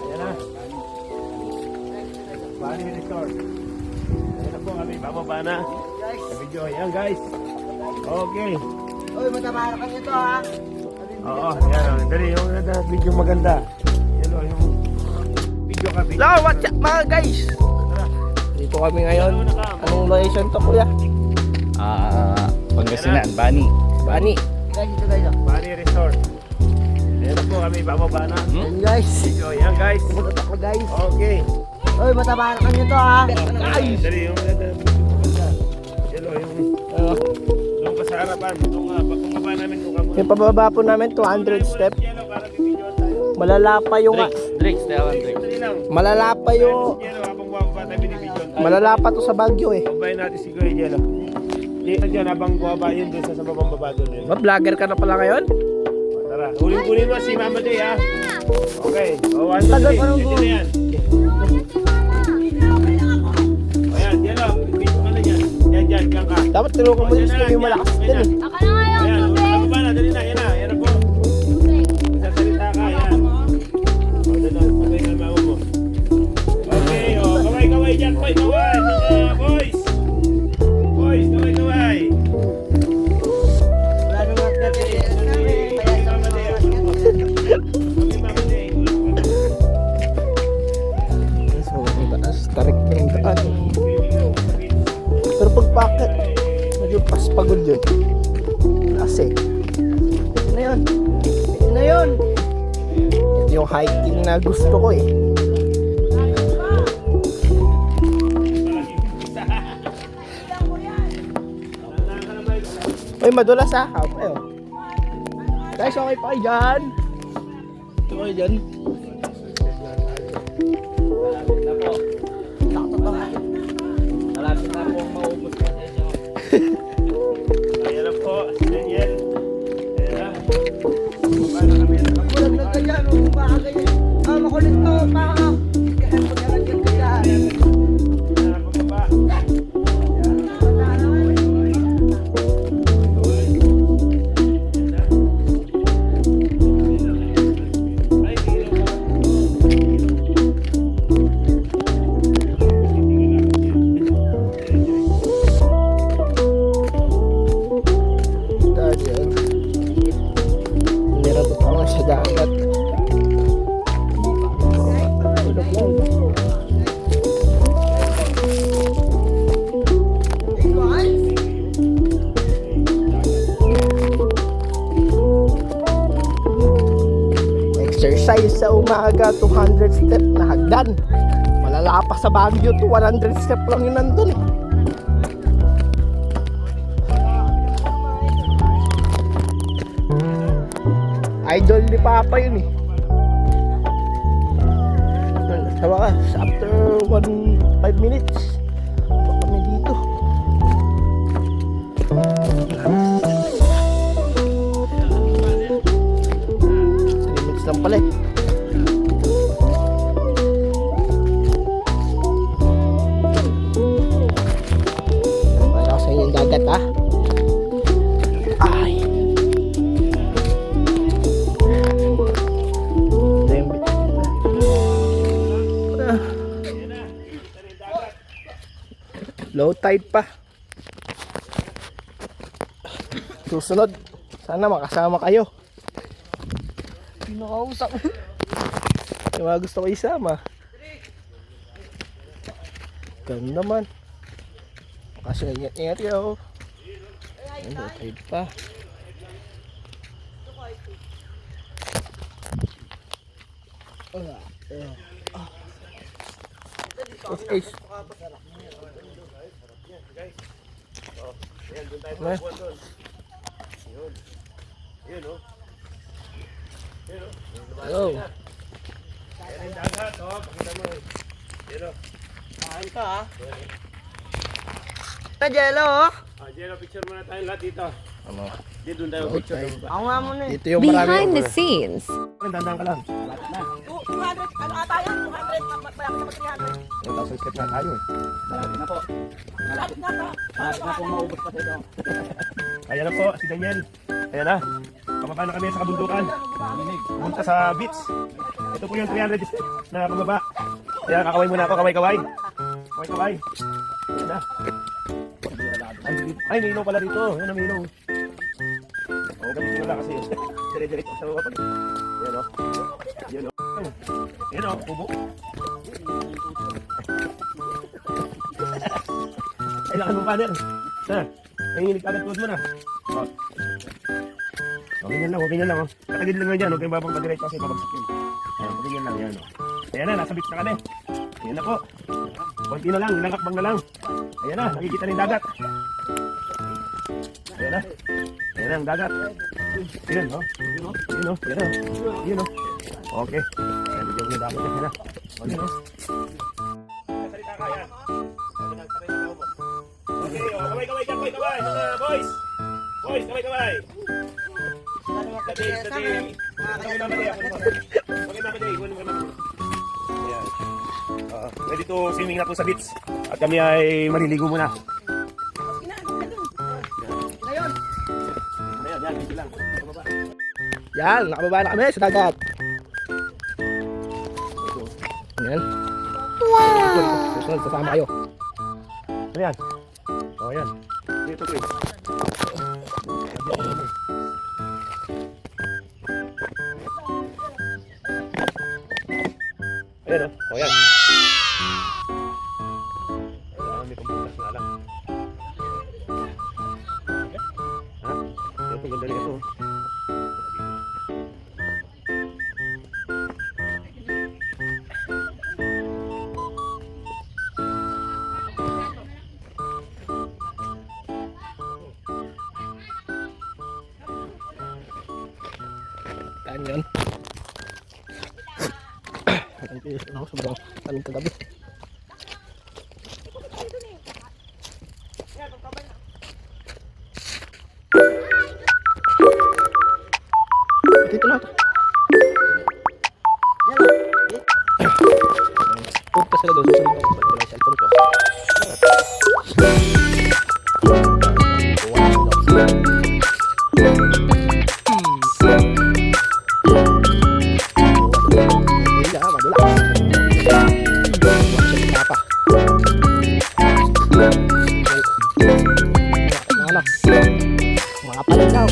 Ayan na. Bali Resort. Ayan na po kami, bababa na. Sa video, ayan guys. Okay. Uy, matabarakan nyo to ha. Oo, ayan. Dali, yung video maganda. Yan o, yung video ka. Hello, what's up mga guys? Dito kami ngayon. Anong location to kuya? Pangasinan, Bani. Bani. Guys, ito guys. Bali Resort. Ayan na po kami, bababa na. Ayan guys. Video, ayan guys. Pumunta ako guys. Okay. Uy, matabarakan nyo to ha. Dali, yung maganda. Yan o, yung pa sa harapan. Itong pagkungaba namin kung kamo. Yung pababa po namin 200 step. Yan o, para bibidyo tayo. Malala yung Drix, tayawan Drix. Dali lang. malala yung Yan o, habang bababa tayo binibidyo tayo. malala to sa Baguio eh. Babayin natin si Kuya Jello. Dito dyan, habang bumaba yun dun sa babang baba dun yun. Ba, vlogger ka na pala ngayon? Tara, huling-hulin mo si Mama Day ha. Okay, o 1, 2, Tagal 3. pa nung Dito na yan. O yan, Jello, video ka na dyan. Yan ka. Dapat tulungan mo yung yung malakas din eh. Ako na nga yung Ayan, tubig. ano ba na, dali na, yan na po. Magsasalita ka, yan. O, dali, sabay ka mama mo. Okay, o, kaway dyan, boy, kaway. Boys. Boys, kaway. Wala nung mga natin. Kaya sa mga Okay, Mama Day. So, ang taas, tarik ng daan. Pero pagpakit, medyo paspagod yun. Kasi, ito na yun. Ito na yun. Ito yung hiking na gusto ko eh. Uy, madulas ha. Ayo. Guys, okay pa kayo dyan. Ito kayo dyan. Malapit na po maubos pa sa inyo. Ayan na po, si Daniel. Ayan na. Paano kami na? Makulit na ganyan. Baka ganyan. Makulit to. Baka. Kaya pagkakalagyan ka dyan. Ayan na, pababa. Ay, hindi na ba? Dahil nirabot ako sa dagat. Tulog lang. Exercise sa umaga, 200 step na hagdan. Malala pa sa Baguio to 100 step lang yun nandun eh. Idol ni Papa yun eh. Sa wakas, after 5 minutes, pa kami dito. 3 minutes lang pala eh. Para sa inyo yung dagat ha. Ay. Low tide pa. Susunod, sana makasama kayo. Nakausap. Yung mga gusto ko isama. Ganun naman. Kasi ingat yo. Low tide pa. Ace. Ayan, doon tayo Ano? pupuan doon. Yun. Yun, oh. Yun, oh. Hello. Ayan yung dagat, oh. Pakita mo. Yun, oh. Kain ka ha. Ito Jello oh. Jello, picture muna tayo lahat dito. Ano? Dito, doon tayo picture. Ako nga muna eh. Dito yung marami. Behind the scenes. Dandang ka lang. 200, ano ata yan? 200, mayroon naman 300. 1,000 step na tayo eh. Malapit na po. Malapit na to. Malapit na po maubos pa sa inyo. Ayan na po, si Daniel. Ayan na. Pababa na kami sa kabundukan. Pumunta sa beach. Ito po yung 300 na pababa. Kaya kakaway muna ako, kaway-kaway. Kaway-kaway. Yan na. Ay, may ilaw pala dito. Yan ang ilaw. Oo, ganito wala kasi. Dire-diretso sa baba. Yan o. Yan o. Yan o, pubo. Kailangan mo pader. Ha? Nanginginig agad tuwad mo na. O. Okay yan lang, okay yan lang. Oh. Katagid lang na dyan, huwag kayong babang padiretso kasi babagsak yun. Okay yan lang, yan o. Ayan na, nasa beach na kami. Ayan na po. Konti na lang, ilang hakbang na lang. Ayan na, nakikita na yung dagat. Ayan na. Ayan na ang dagat. Ayan o. Yun o. Yun o. Yun o. Yun o. Okay. Ayan, medyo yung dagat. Ayan na. O, yun o. Salita ka, yan. Okay, o. Kaway-kaway dyan, kaway-kaway. Mga boys. Boys, kaway-kaway. Dating. Kaway mamatay ako. Kaway mamatay. Ayan. Ready to swimming na po sa beach. At kami ay maliligo muna. Ngayon. Ayan, dito lang. Pababa. Yan, nakababa na kami sa dagat. Ayan. Wow! Susunod, sasama kayo. Ayan. O, ayan. Dito ko eh. Ayan o. O, ayan. Ayan, may pambukas nga lang. Ha? Ito, ganda rin ito. Yan yun. Ang tiis na ako, sobrang tanig kagabi. Dito na ito. Huwag ka sila doon, susunod ako. Ba't wala yung cellphone ko? Mga palinaw.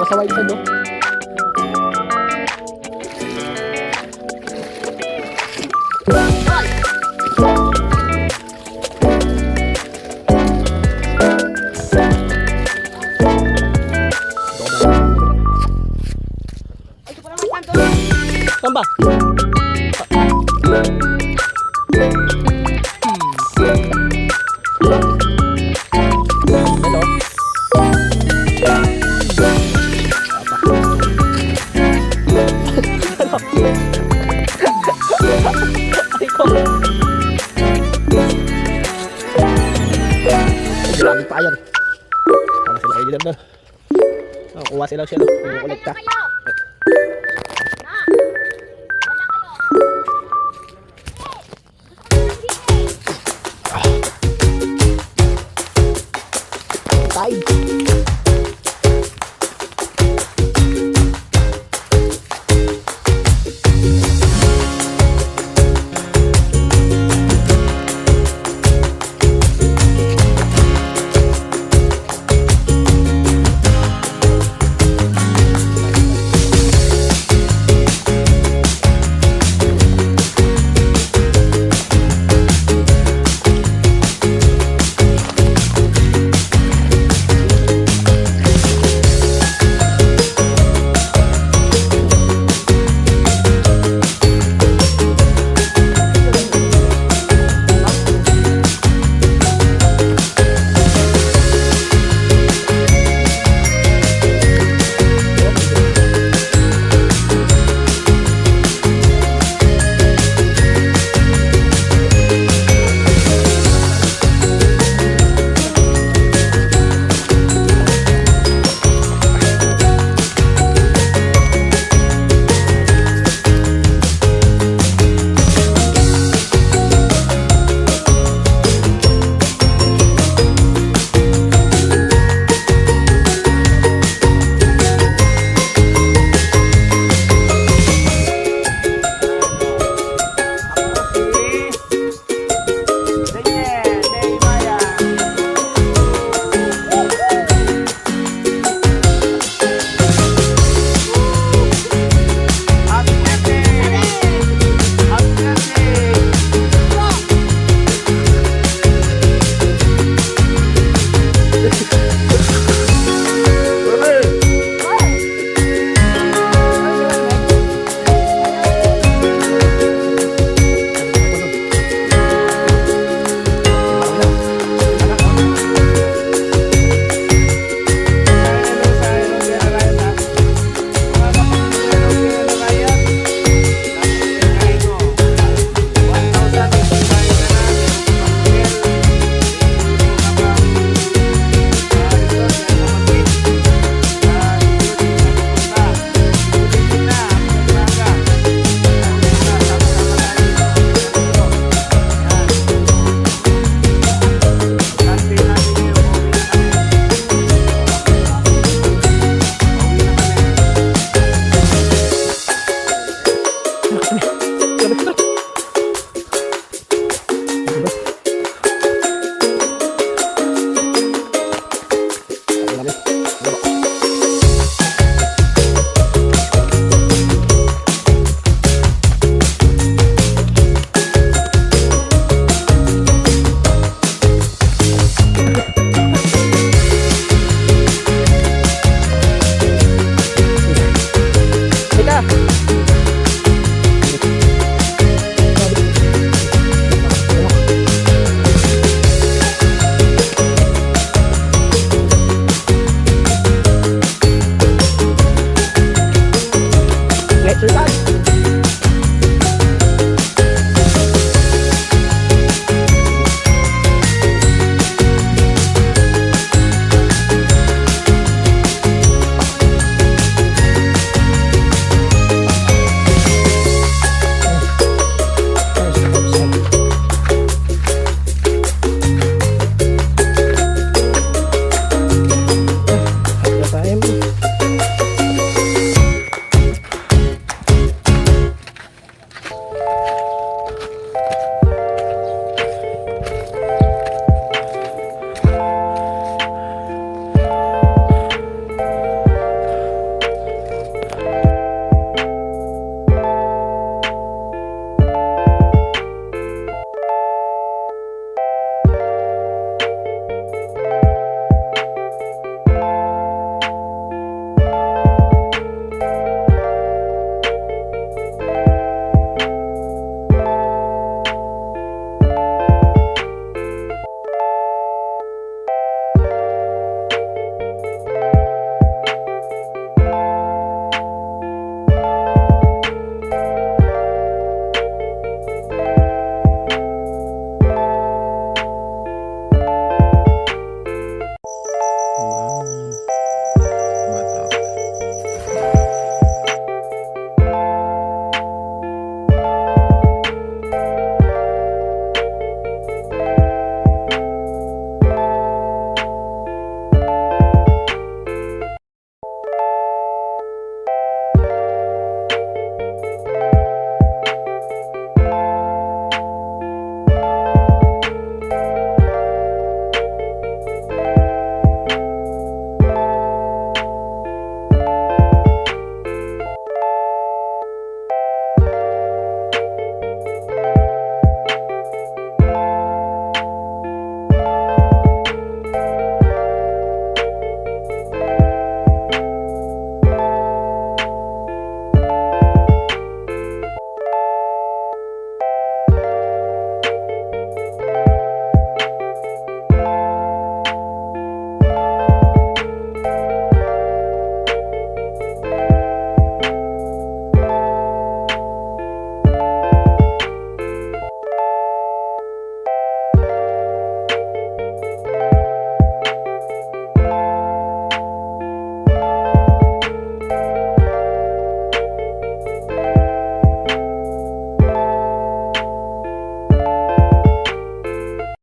Sa white side, no? Saan ba? Hello? Grabe pa yan. Para sila kayo dito. Kuha sila siya. Kukolekta.